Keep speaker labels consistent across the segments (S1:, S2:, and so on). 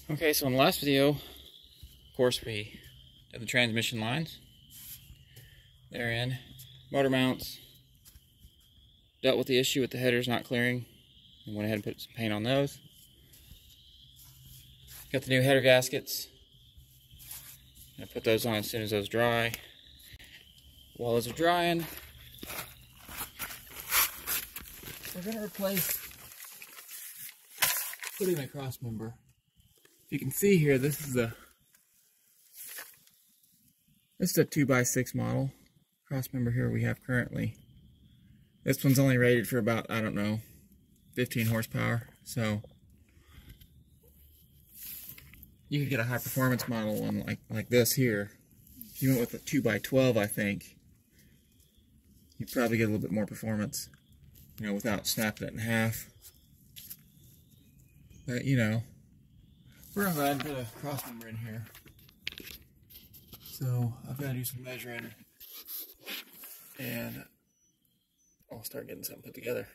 S1: Okay, so in the last video, of course, we did the transmission lines. They're in. Motor mounts. Dealt with the issue with the headers not clearing. And went ahead and put some paint on those. Got the new header gaskets. I put those on as soon as those dry. While those are drying, we're going to replace putting a cross member. If you can see here, this is a 2x6 model cross member here we have currently. This one's only rated for about, I don't know, 15 horsepower. So you could get a high performance model one like this here. If you went with a 2x12, I think you'd probably get a little bit more performance, you know, without snapping it in half. But you know, we're gonna go ahead and put a cross member in here. So I've got to do some measuring, and I'll start getting something put together.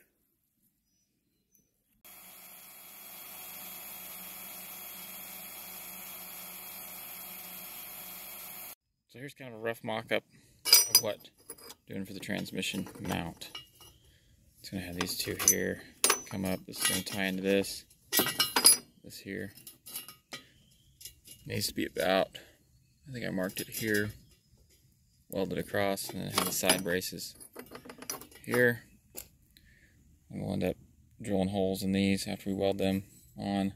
S1: So here's kind of a rough mock-up of what I'm doing for the transmission mount. It's going to have these two here come up. This is going to tie into this. This here needs to be about, I think I marked it here, welded across, and then it has the side braces here. And we'll end up drilling holes in these after we weld them on.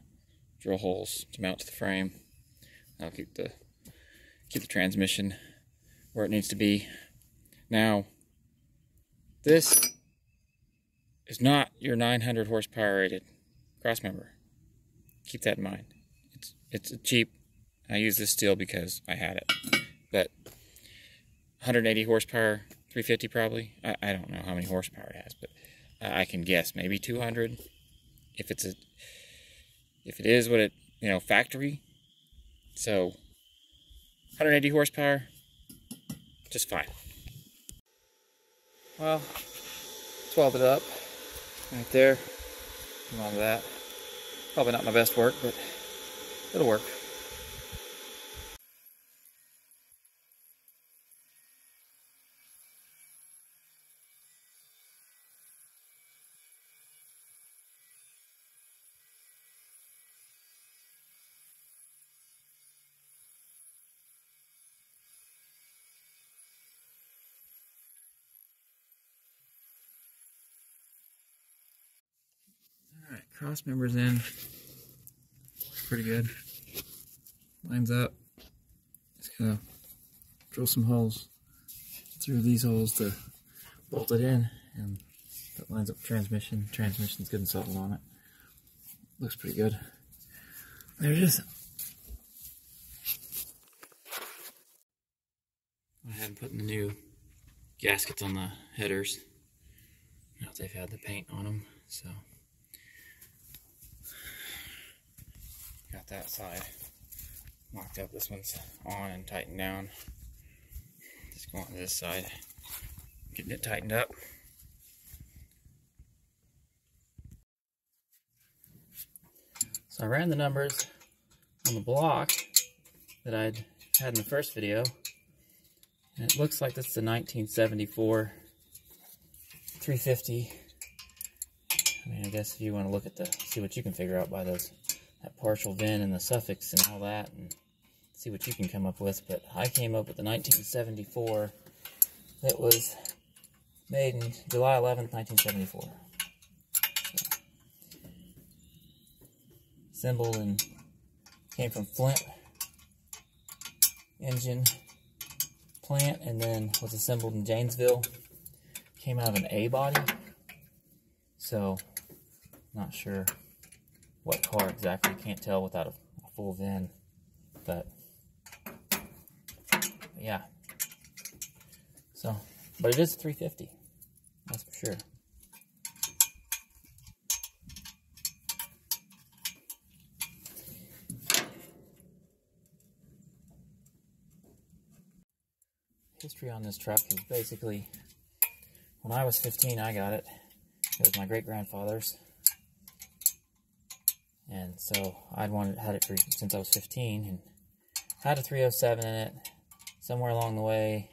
S1: Drill holes to mount to the frame. That'll keep the transmission where it needs to be. Now, this is not your 900 horsepower rated cross member. Keep that in mind. It's cheap. I use this steel because I had it. But 180 horsepower, 350 probably. I don't know how many horsepower it has, but I can guess maybe 200. If it is what it, you know, factory. So 180 horsepower, just fine. Well, let's weld it up right there. Come on to that. Probably not my best work, but it'll work. Alright, cross members in. Pretty good. Lines up. Just gonna drill some holes through these holes to bolt it in, and that lines up the transmission. Transmission's good and settled on it. Looks pretty good. There it is. I had putting the new gaskets on the headers. Now they've had the paint on them, so got that side locked up. This one's on and tightened down. Just go on to this side, getting it tightened up. So I ran the numbers on the block that I'd had in the first video, and it looks like this is a 1974 350. I mean, I guess if you want to look at see what you can figure out by that partial VIN and the suffix and all that, and see what you can come up with. But I came up with the 1974 that was made in July 11th, 1974. So, assembled and came from Flint engine plant, and then was assembled in Janesville. Came out of an A body, so not sure what car exactly. Can't tell without a full VIN, but yeah. So, but it is 350, that's for sure. History on this truck is basically, when I was 15, I got it. It was my great-grandfather's. And so I'd had it since I was 15, and had a 307 in it. Somewhere along the way,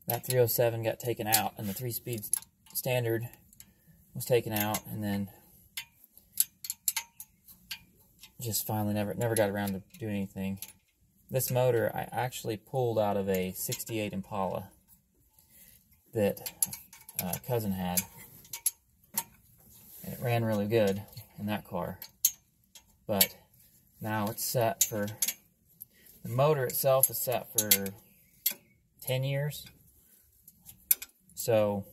S1: that 307 got taken out, and the 3-speed standard was taken out, and then just finally never got around to doing anything. This motor I actually pulled out of a 68 Impala that a cousin had, and it ran really good in that car. But now it's set for, the motor itself is set for 10 years. So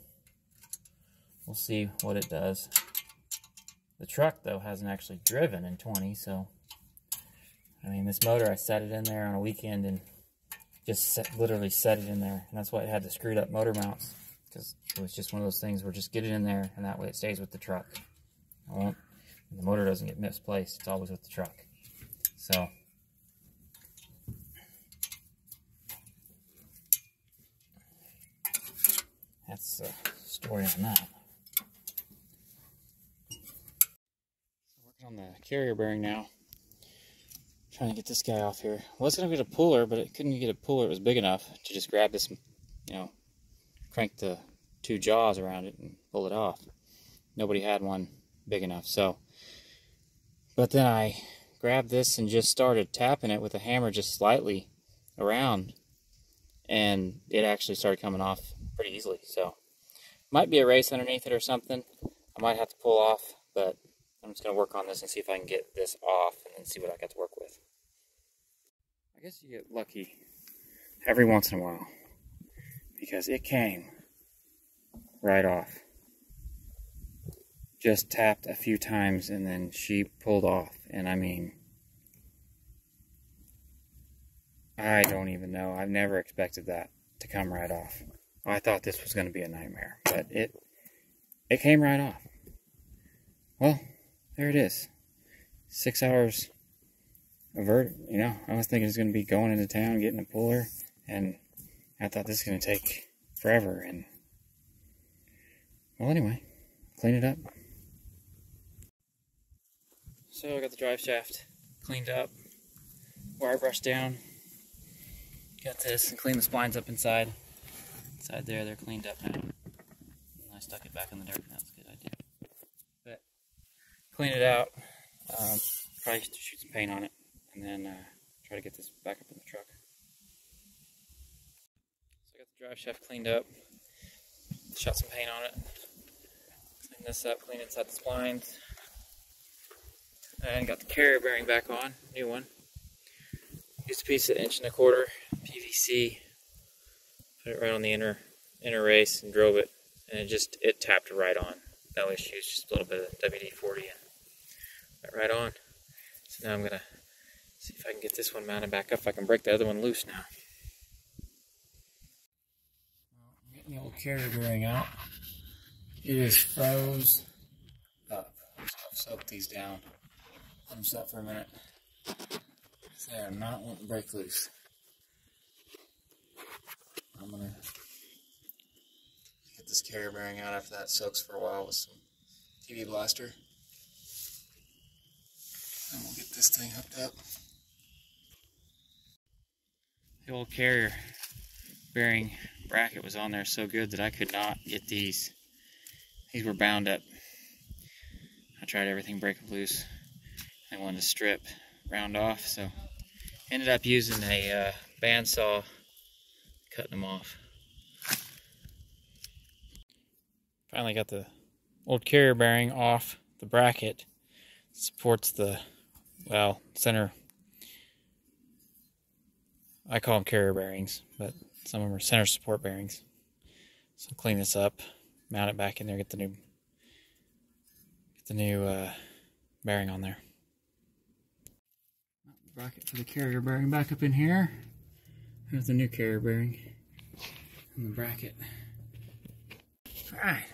S1: we'll see what it does. The truck, though, hasn't actually driven in 20, so I mean, this motor, I set it in there on a weekend and just literally set it in there. And that's why it had the screwed up motor mounts, because it was just one of those things where just get it in there, and that way it stays with the truck. The motor doesn't get misplaced. It's always with the truck. So that's the story on that. So working on the carrier bearing now. Trying to get this guy off here. Was going to get a puller, but it couldn't get a puller. It was big enough to just grab this, crank the 2 jaws around it and pull it off. Nobody had one big enough. But then I grabbed this and just started tapping it with a hammer just slightly around, and it actually started coming off pretty easily. So might be a race underneath it or something. I might have to pull off, but I'm just going to work on this and see if I can get this off and then see what I got to work with. I guess you get lucky every once in a while, because it came right off. Just tapped a few times and then she pulled off. And I mean, I don't even know. I've never expected that to come right off. I thought this was going to be a nightmare, but it came right off. Well, there it is. 6 hours of I was thinking it was going to be going into town, getting a puller, and I thought this was going to take forever. And well, anyway, clean it up. So I got the drive shaft cleaned up, wire brushed down. Got this and cleaned the splines up inside. Inside there, they're cleaned up now. And I stuck it back in the dirt. That's a good idea. But clean it out. Probably shoot some paint on it, and then try to get this back up in the truck. So I got the drive shaft cleaned up. Shot some paint on it. Clean this up. Clean inside the splines. And got the carrier bearing back on, new one. Used a piece of 1 1/4 PVC, put it right on the inner race and drove it, and it tapped right on. No issues, just a little bit of WD-40 and got right on. So now I'm gonna see if I can get this one mounted back up. If I can break the other one loose now. Well, I'm getting the old carrier bearing out. It is froze up. So I've soaked these down. Let them set for a minute. They are not wanting to break loose. I'm going to get this carrier bearing out after that soaks for a while with some TV blaster. And we'll get this thing hooked up. The old carrier bearing bracket was on there so good that I could not get these. These were bound up. I tried everything, break them loose. I wanted to strip, round off, so ended up using a bandsaw, cutting them off. Finally got the old carrier bearing off the bracket. Supports the, center. I call them carrier bearings, but some of them are center support bearings. So clean this up, mount it back in there, get the new bearing on there. Bracket for the carrier bearing back up in here. There's the new carrier bearing and the bracket. Alright.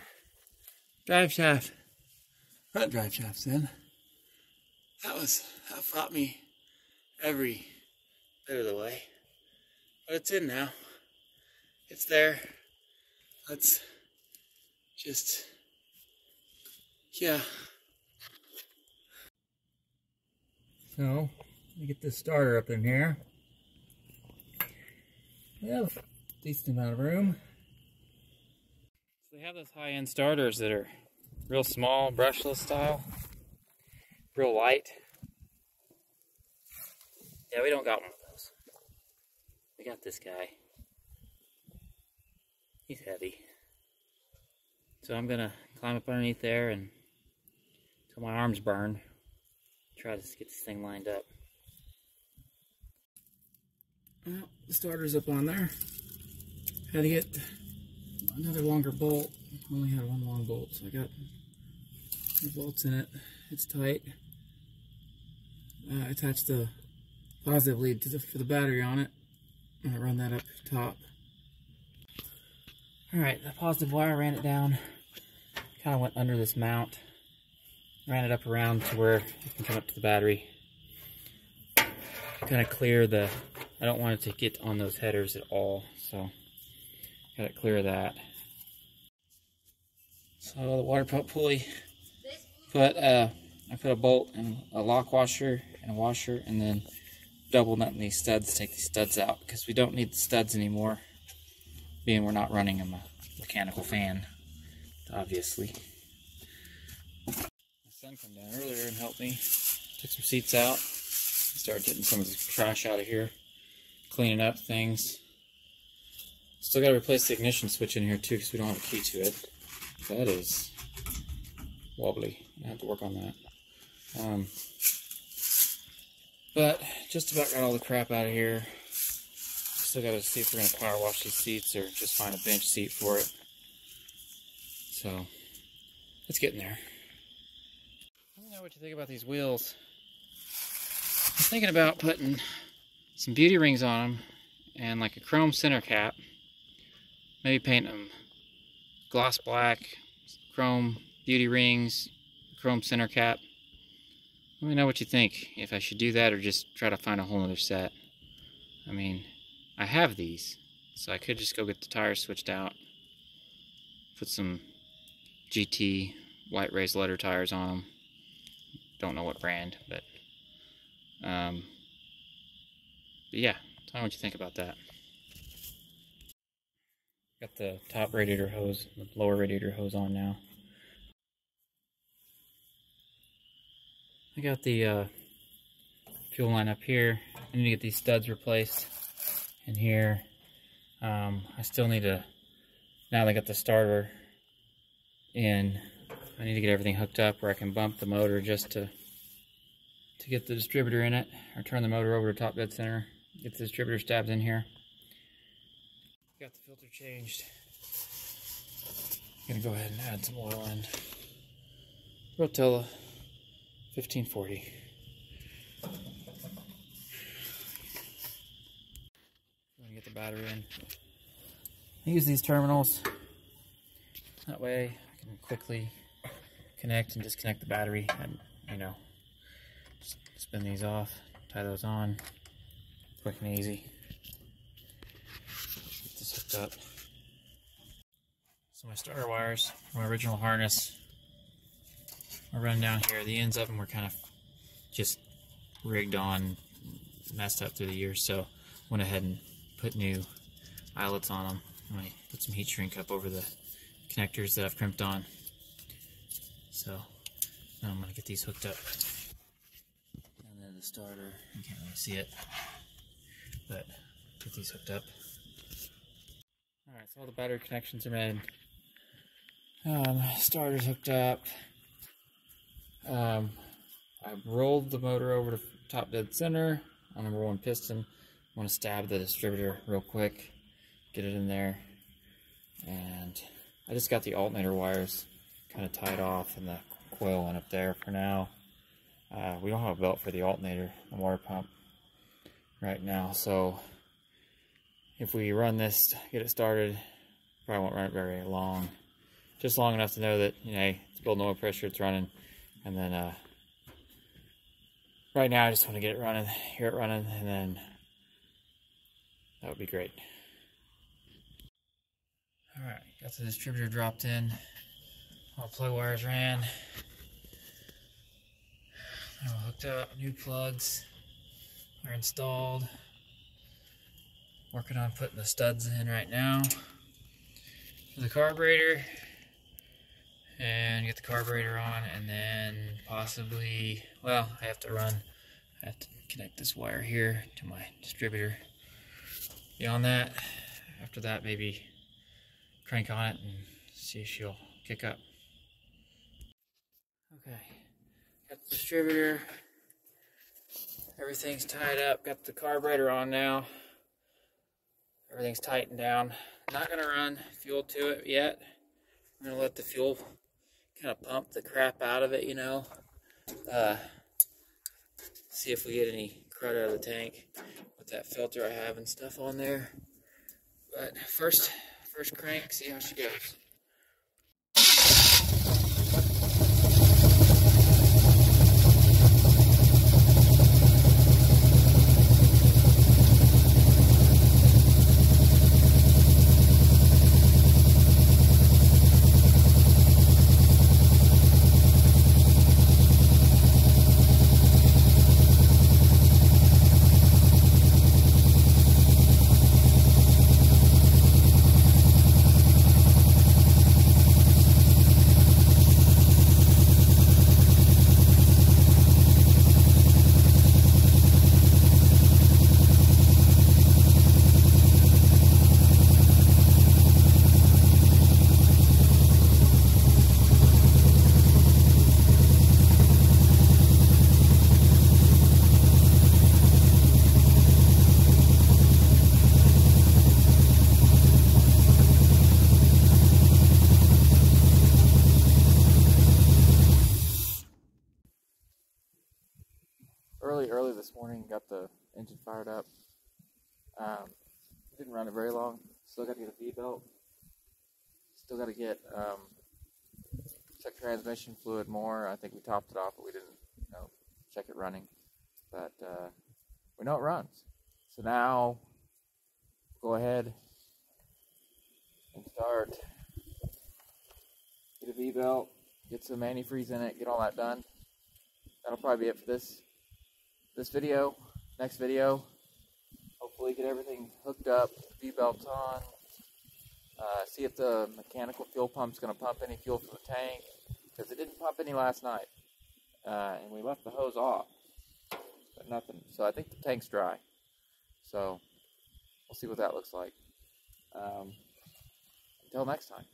S1: Drive shaft. Front drive shafts in. That fought me every bit of the way. But it's in now. It's there. Let's just, yeah. So, let me get this starter up in here. We have a decent amount of room. So they have those high-end starters that are real small, brushless style, real light. Yeah, we don't got one of those. We got this guy. He's heavy. So I'm gonna climb up underneath there and until my arms burn, try to get this thing lined up. Well, the starter's up on there. Had to get another longer bolt. Only had one long bolt, so I got 2 bolts in it. It's tight. I attached the positive lead for the battery on it. I'm gonna run that up top. Alright, the positive wire, ran it down. Kind of went under this mount. Ran it up around to where it can come up to the battery. Kind of clear the, I don't want it to get on those headers at all, so got to clear that. So the water pump pulley, I put a bolt and a lock washer and a washer, and then double nut these studs, take these studs out because we don't need the studs anymore, being we're not running a mechanical fan, obviously. My son came down earlier and helped me, took some seats out, started getting some of the trash out of here, cleaning up things. Still got to replace the ignition switch in here too because we don't have a key to it. That is wobbly. I have to work on that. But just about got all the crap out of here. Still got to see if we're going to power wash these seats or just find a bench seat for it. So, it's getting there. I don't know what you think about these wheels. I was thinking about putting some beauty rings on them and like a chrome center cap. Maybe paint them gloss black, chrome beauty rings, chrome center cap. Let me know what you think, if I should do that or just try to find a whole other set. I mean, I have these, so I could just go get the tires switched out, put some GT white raised leather tires on them. Don't know what brand, but yeah, tell me what you think about that. Got the top radiator hose, the lower radiator hose on now. I got the fuel line up here. I need to get these studs replaced in here. I still need to, now that I got the starter in, I need to get everything hooked up where I can bump the motor just to get the distributor in it, or turn the motor over to top dead center, get the distributor stabbed in here. Got the filter changed. Gonna go ahead and add some oil in. Rotella 1540. Gonna get the battery in. I use these terminals. That way I can quickly connect and disconnect the battery and, you know, just spin these off, tie those on, quick and easy. Get this hooked up. So my starter wires, my original harness, are running down here. The ends of them were kind of just rigged on, messed up through the years, so went ahead and put new eyelets on them. I put some heat shrink up over the connectors that I've crimped on. So now I'm going to get these hooked up. And then the starter, you can't really see it, but get these hooked up. Alright, so all the battery connections are made. Starter's hooked up. I rolled the motor over to top dead center on number 1 piston. I want to stab the distributor real quick, get it in there, and I just got the alternator wires kind of tied off and the coil went up there for now. We don't have a belt for the alternator, the water pump right now, so if we run this, get it started, probably won't run it very long. Just long enough to know that, you know, it's building oil pressure, it's running, and then right now I just want to get it running, hear it running, and then that would be great. Alright, got the distributor dropped in, all plug wires ran. They're all hooked up. New plugs are installed. Working on putting the studs in right now for the carburetor. And get the carburetor on, and then possibly, well, I have to connect this wire here to my distributor. Beyond that, after that, maybe crank on it and see if she'll kick up. Okay, got the distributor. Everything's tied up. Got the carburetor on now. Everything's tightened down. Not gonna run fuel to it yet. I'm gonna let the fuel kind of pump the crap out of it, you know. See if we get any crud out of the tank with that filter I have and stuff on there. But first crank, see how she goes. Early this morning, got the engine fired up. Didn't run it very long. Still got to get a V-belt. Still got to get check transmission fluid more. I think we topped it off, but we didn't, check it running. But we know it runs. So now, go ahead and start. Get a V-belt, get some antifreeze in it, get all that done. That'll probably be it for this video. Next video, hopefully get everything hooked up, V-belts on, see if the mechanical fuel pump's going to pump any fuel for the tank, because it didn't pump any last night, and we left the hose off, but nothing. So I think the tank's dry, so we'll see what that looks like. Until next time.